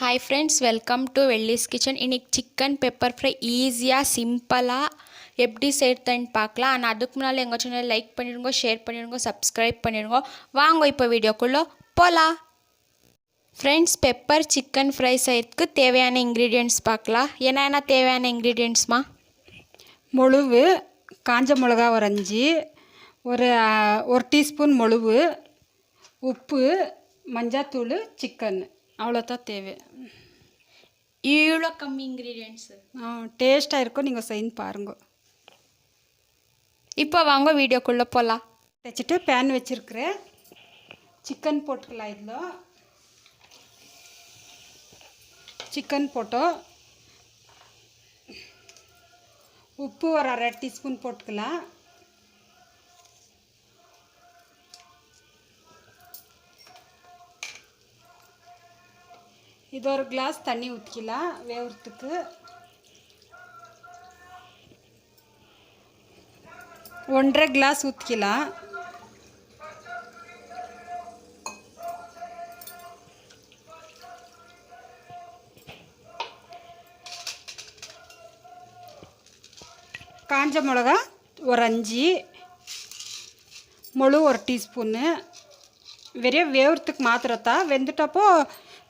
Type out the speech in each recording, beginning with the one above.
Hi friends, welcome to வெள்ளிஸ் kitchen. இன்றைக்கி chicken pepper fry ஈஸியாக சிம்பிளாக எப்படி செய்கிறதுன்னு பார்க்கலாம். ஆனால் அதுக்கு முன்னால் எங்கள் சேனல் லைக் பண்ணிடுங்க, ஷேர் பண்ணிடுங்க, சப்ஸ்கிரைப் பண்ணிடுங்க. வாங்க இப்போ வீடியோக்குள்ளே போகலாம். ஃப்ரெண்ட்ஸ், பெப்பர் சிக்கன் ஃப்ரை செய்யறதுக்கு தேவையான இன்க்ரீடியன்ட்ஸ் பார்க்கலாம். என்னென்ன தேவையான இன்க்ரீடியன்ட்ஸ்மா? மொழுவு, காஞ்ச மிளகா ஒரு 5, ஒரு டீஸ்பூன் மொழுவு, உப்பு, மஞ்சாத்தூள், சிக்கன், அவ்வளோதான் தேவை. இவ்வளோ கம்மி இன்க்ரீடியன்ட்ஸு டேஸ்ட்டாக இருக்கும். நீங்கள் செய்து பாருங்க. இப்போ வாங்க வீடியோக்குள்ளே போகலாம். வச்சுட்டு பேன் வச்சுருக்கிறேன். சிக்கன் போட்டுக்கலாம். இதில் சிக்கன் போட்டோம். உப்பு ஒரு அரை டீஸ்பூன் போட்டுக்கலாம். இது ஒரு கிளாஸ் தண்ணி ஊற்றிக்கலாம் வேகிறதுக்கு. 1.5 கிளாஸ் ஊற்றிக்கலாம். காஞ்ச மிளகா ஒரு 5, மொழு ஒரு டீஸ்பூன்னு. வெறும் வேகிறதுக்கு மாத்திரத்தான். வெந்துட்டப்போ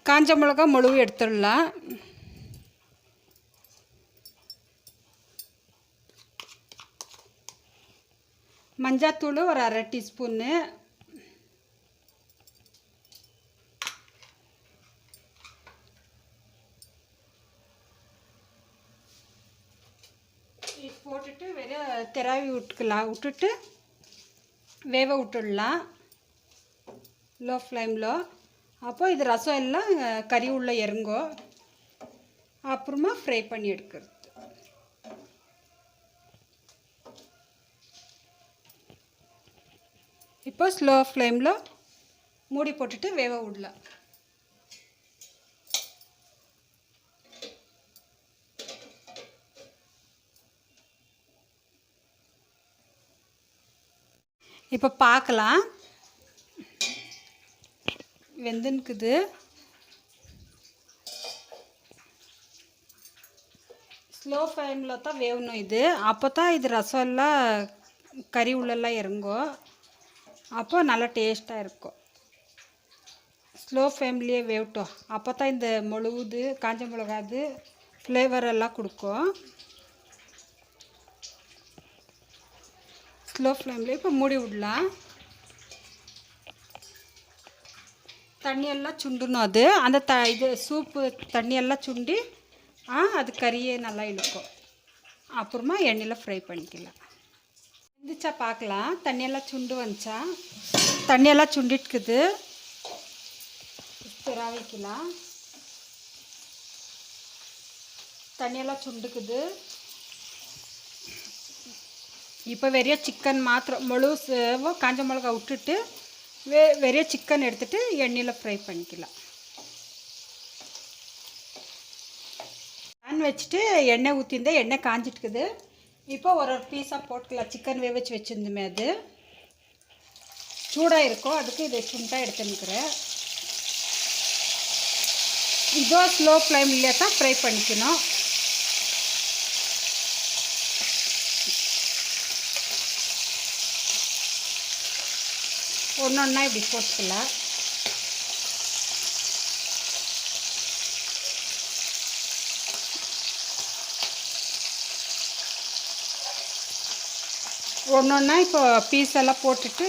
காஞ்ச மிளகா மொழுவு எடுத்துடலாம். மஞ்சாத்தூள் ஒரு அரை டீஸ்பூன்னு. போட்டுட்டு வெறும் திராவி விட்டுட்டு வேக விட்டுடலாம் லோ ஃப்ளேமில். அப்போ இது ரசம் எல்லாம் கறி உள்ள இறங்கோ. அப்புறமா ஃப்ரை பண்ணி எடுக்கிறது. இப்போ ஸ்லோ ஃப்ளேமில் மூடி போட்டுட்டு வேக விடலாம். இப்போ பார்க்கலாம். வெந்துன்னுக்குது. ஸ்லோ ஃப்ளேமில் தான் வேகணும் இது. அப்போ தான் இது ரசம் எல்லாம் கறி உள்ளெல்லாம் இறங்கும். அப்போ நல்லா டேஸ்ட்டாக இருக்கும். ஸ்லோ ஃப்ளேம்லேயே வேகட்டும். அப்போ தான் இந்த மொழுவுது காஞ்ச மிளகாது ஃப்ளேவர் எல்லாம் கொடுக்கும். ஸ்லோ ஃப்ளேம்லேயே இப்போ மூடி விடலாம். தண்ணியெல்லாம் சுண்டணும். அது அந்த இது சூப்பு தண்ணியெல்லாம் சுண்டி அது கறியே நல்லா இழுக்கும். அப்புறமா எண்ணெயில் ஃப்ரை பண்ணிக்கலாம். வந்துச்சா பார்க்கலாம். தண்ணியெல்லாம் சுண்டு வந்துச்சா? தண்ணியெல்லாம் சுண்டிட்டுக்குது. வைக்கலாம். தண்ணியெல்லாம் சுண்டுக்குது. இப்போ வெறிய சிக்கன் மாத்திரம் முழு காஞ்ச மிளகா விட்டுட்டு வெறிய சிக்கன் எடுத்துகிட்டு எண்ணெயில் ஃப்ரை பண்ணிக்கலாம். பேன் வச்சுட்டு எண்ணெய் ஊற்றிருந்தேன். எண்ணெய் காஞ்சிட்டுக்குது. இப்போ ஒரு பீஸாக போட்டுக்கலாம். சிக்கன் வேவிச்சு வச்சுருந்துமே அது சூடாக இருக்கும். அதுக்கு இதை சுண்டாக எடுத்துன்னுக்கிறேன். இதோ ஸ்லோ ஃப்ளேம்லேயே தான் ஃப்ரை பண்ணிக்கணும். ஒன்று ஒன்றா இப்படி போட்டுக்கலாம். ஒன்று ஒன்றா இப்போ பீஸ் எல்லாம் போட்டுட்டு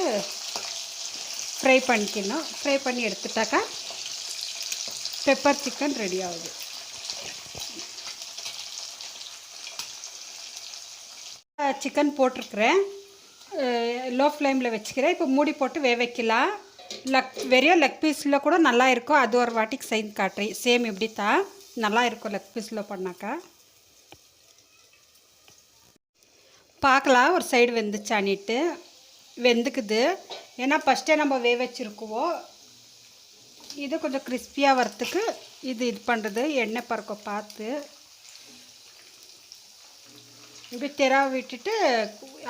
ஃப்ரை பண்ணிக்கணும். ஃப்ரை பண்ணி எடுத்துட்டாக்கா பெப்பர் சிக்கன் ரெடி ஆகுது. சிக்கன் போட்டிருக்கிறேன். லோ ஃப்ளேமில் வச்சுக்கிறேன். இப்போ மூடி போட்டு வைக்கலாம். வெறும் லெக் பீஸில் கூட நல்லா இருக்கும். அது ஒரு வாட்டிக்கு செய்து காட்டுறேன். சேம் இப்படி தான் நல்லா இருக்கும் லெக் பீஸில் பண்ணாக்கா. பார்க்கலாம் ஒரு சைடு வெந்துச்சானிட்டு. வெந்துக்குது. ஏன்னா ஃபஸ்ட்டே நம்ம வச்சுருக்குவோம். இது கொஞ்சம் கிறிஸ்பியாக வரத்துக்கு இது பண்ணுறது. எண்ணெய் பறக்க பார்த்து இப்படி தெரா விட்டுட்டு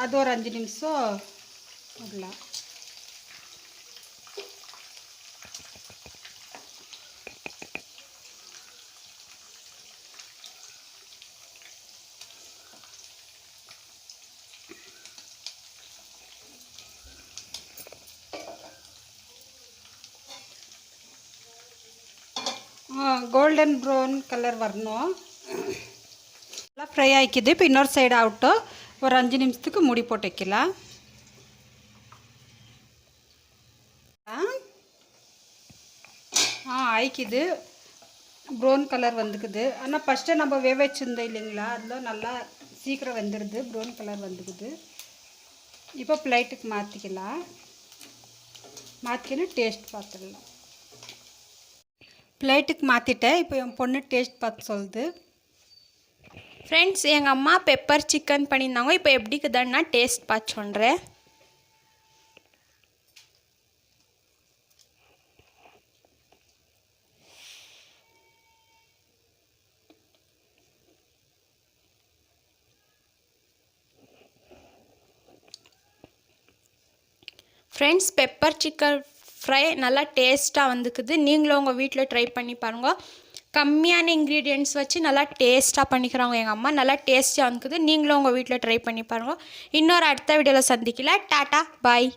அது ஒரு 5 நிமிஷம் விடலாம். கோல்டன் ப்ரௌன் கலர் வரணும். நல்லா ஃப்ரை ஆகிக்குது. இப்போ இன்னொரு சைடு ஆகட்டும். ஒரு 5 நிமிஷத்துக்கு மூடி போட்டு வைக்கலாம். ஆயிக்குது. ப்ரௌன் கலர் வந்துக்குது. ஆனால் ஃபஸ்ட்டு நம்ம வேக வச்சுருந்தோம் இல்லைங்களா, அதில் நல்லா சீக்கிரம் வெந்துடுது. Brown colour வந்துக்குது. இப்போ பிளேட்டுக்கு மாற்றிக்கலாம். மாற்றிக்கின்னு டேஸ்ட் பார்த்துடலாம். பிளேட்டுக்கு மாற்றிட்டேன். இப்போ என் பொண்ணு டேஸ்ட் பார்த்து சொல்லுது. ஃப்ரெண்ட்ஸ், எங்கள் அம்மா பெப்பர் சிக்கன் பண்ணியிருந்தாங்க. இப்போ எப்படிக்குதுன்னா டேஸ்ட் பார்த்து சொல்கிறேன். ஃப்ரெண்ட்ஸ், பெப்பர் சிக்கன் ஃப்ரை நல்லா டேஸ்ட்டாக வந்துக்குது. நீங்களும் உங்கள் வீட்டில் ட்ரை பண்ணி பாருங்கள். கம்மியான இன்க்ரீடியன்ட்ஸ் வச்சு நல்லா டேஸ்ட்டாக பண்ணிக்கிறாங்க எங்கள் அம்மா. நல்லா டேஸ்ட்டாக வந்துக்குது. நீங்களும் உங்கள் வீட்டில் ட்ரை பண்ணி பாருங்கள். இன்னொரு அடுத்த வீடியோவில் சந்திக்கல. டாட்டா பாய்.